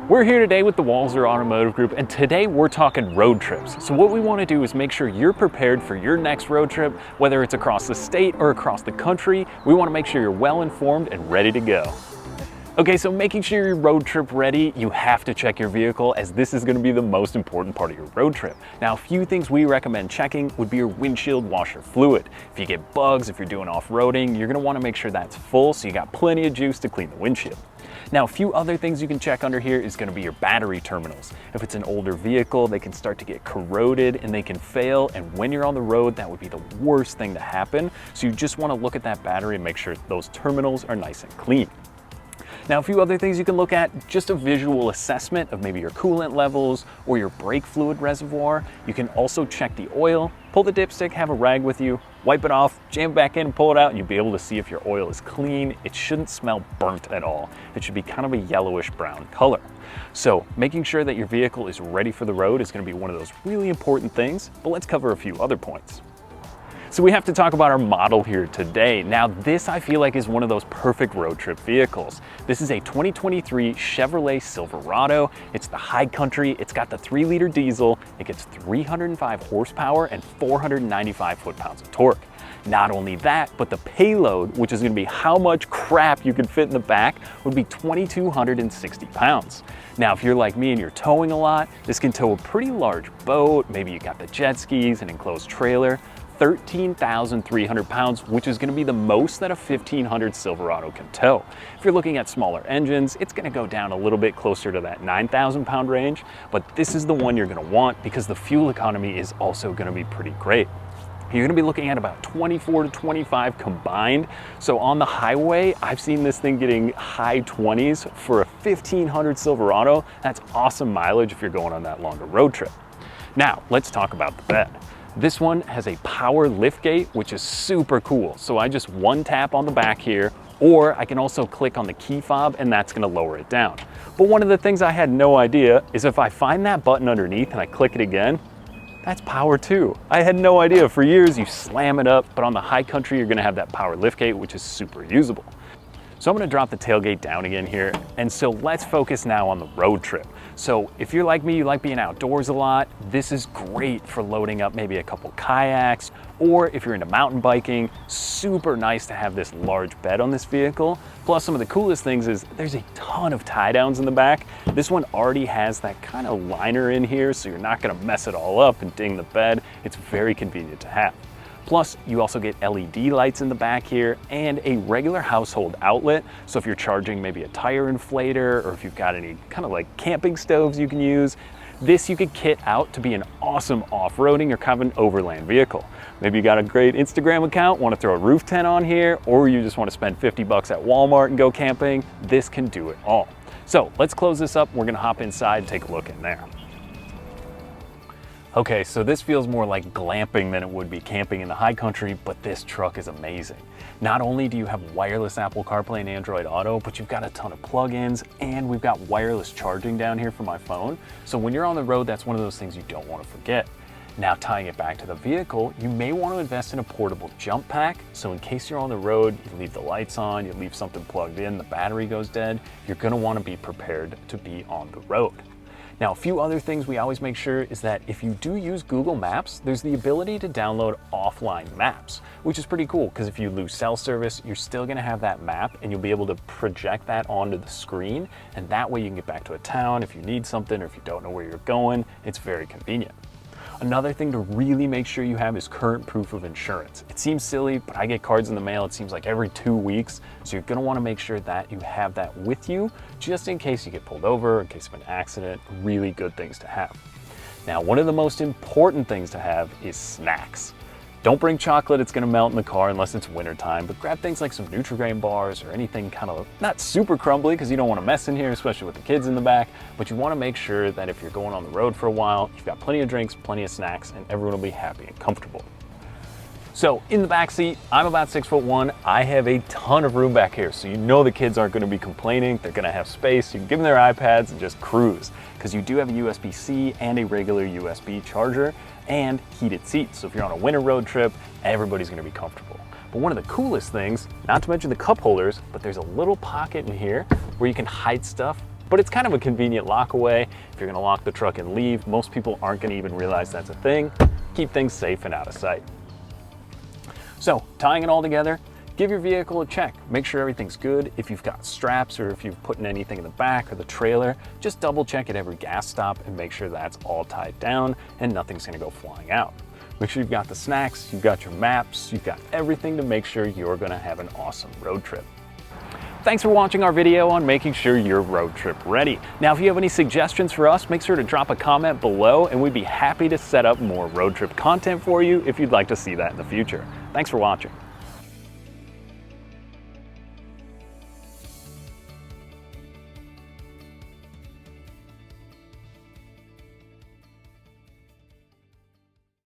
We're here today with the Walser Automotive Group, and today we're talking road trips. So what we want to do is make sure you're prepared for your next road trip, whether it's across the state or across the country. We want to make sure you're well informed and ready to go. Okay, so making sure you're road trip ready, you have to check your vehicle, as this is going to be the most important part of your road trip. Now, a few things we recommend checking would be your windshield washer fluid. If you get bugs, if you're doing off-roading, you're going to want to make sure that's full so you got plenty of juice to clean the windshield. Now, a few other things you can check under here is going to be your battery terminals. If it's an older vehicle, they can start to get corroded and they can fail, and when you're on the road, that would be the worst thing to happen. So you just want to look at that battery and make sure those terminals are nice and clean. Now, a few other things you can look at, just a visual assessment of maybe your coolant levels or your brake fluid reservoir. You can also check the oil, pull the dipstick, have a rag with you, wipe it off, jam it back in, pull it out, and you'll be able to see if your oil is clean. It shouldn't smell burnt at all. It should be kind of a yellowish brown color. So making sure that your vehicle is ready for the road is going to be one of those really important things, but let's cover a few other points. So we have to talk about our model here today. Now, this I feel like is one of those perfect road trip vehicles. This is a 2023 Chevrolet Silverado. It's the high country. It's got the 3-liter diesel. It gets 305 horsepower and 495 foot-pounds of torque. Not only that, but the payload, which is going to be how much crap you can fit in the back, would be 2,260 pounds. Now, if you're like me and you're towing a lot, this can tow a pretty large boat. Maybe you got the jet skis, an enclosed trailer. 13,300 pounds, which is going to be the most that a 1500 Silverado can tow. If you're looking at smaller engines, it's going to go down a little bit closer to that 9,000 pound range, but this is the one you're going to want because the fuel economy is also going to be pretty great. You're going to be looking at about 24 to 25 combined. So on the highway, I've seen this thing getting high 20s for a 1500 Silverado. That's awesome mileage if you're going on that longer road trip. Now, let's talk about the bed. This one has a power lift gate, which is super cool. So I just one tap on the back here, or I can also click on the key fob and that's gonna lower it down. But one of the things I had no idea is if I find that button underneath and I click it again, that's power too. I had no idea. For years you slam it up, but on the high country you're gonna have that power lift gate, which is super usable. So I'm gonna drop the tailgate down again here. And so let's focus now on the road trip. So if you're like me, you like being outdoors a lot, this is great for loading up maybe a couple kayaks, or if you're into mountain biking, super nice to have this large bed on this vehicle. Plus, some of the coolest things is there's a ton of tie downs in the back. This one already has that kind of liner in here, so you're not gonna mess it all up and ding the bed. It's very convenient to have. Plus, you also get LED lights in the back here and a regular household outlet. So if you're charging maybe a tire inflator, or if you've got any kind of like camping stoves you can use, this you could kit out to be an awesome off-roading or kind of an overland vehicle. Maybe you got a great Instagram account, want to throw a roof tent on here, or you just want to spend 50 bucks at Walmart and go camping. This can do it all. So let's close this up. We're going to hop inside and take a look in there. Okay, so this feels more like glamping than it would be camping in the high country, but this truck is amazing. Not only do you have wireless Apple CarPlay and Android Auto, but you've got a ton of plugins, and we've got wireless charging down here for my phone. So when you're on the road, that's one of those things you don't want to forget. Now, tying it back to the vehicle, you may want to invest in a portable jump pack. So in case you're on the road, you leave the lights on, you leave something plugged in, the battery goes dead, you're going to want to be prepared to be on the road. Now, a few other things we always make sure is that if you do use Google Maps, there's the ability to download offline maps, which is pretty cool because if you lose cell service, you're still gonna have that map and you'll be able to project that onto the screen. And that way you can get back to a town if you need something or if you don't know where you're going. It's very convenient. Another thing to really make sure you have is current proof of insurance. It seems silly, but I get cards in the mail, it seems like every 2 weeks. So you're gonna wanna make sure that you have that with you, just in case you get pulled over, in case of an accident. Really good things to have. Now, one of the most important things to have is snacks. Don't bring chocolate, it's gonna melt in the car unless it's wintertime, but grab things like some Nutri-Grain bars or anything kind of not super crumbly because you don't wanna mess in here, especially with the kids in the back, but you wanna make sure that if you're going on the road for a while, you've got plenty of drinks, plenty of snacks, and everyone will be happy and comfortable. So in the back seat, I'm about 6'1". I have a ton of room back here. So you know the kids aren't gonna be complaining. They're gonna have space. You can give them their iPads and just cruise because you do have a USB-C and a regular USB charger and heated seats. So if you're on a winter road trip, everybody's gonna be comfortable. But one of the coolest things, not to mention the cup holders, but there's a little pocket in here where you can hide stuff but it's kind of a convenient lock away. If you're gonna lock the truck and leave, most people aren't gonna even realize that's a thing. Keep things safe and out of sight. So, tying it all together, give your vehicle a check. Make sure everything's good. If you've got straps or if you've put in anything in the back or the trailer, just double check at every gas stop and make sure that's all tied down and nothing's gonna go flying out. Make sure you've got the snacks, you've got your maps, you've got everything to make sure you're gonna have an awesome road trip. Thanks for watching our video on making sure you're road trip ready. Now, if you have any suggestions for us, make sure to drop a comment below and we'd be happy to set up more road trip content for you if you'd like to see that in the future. Thanks for watching.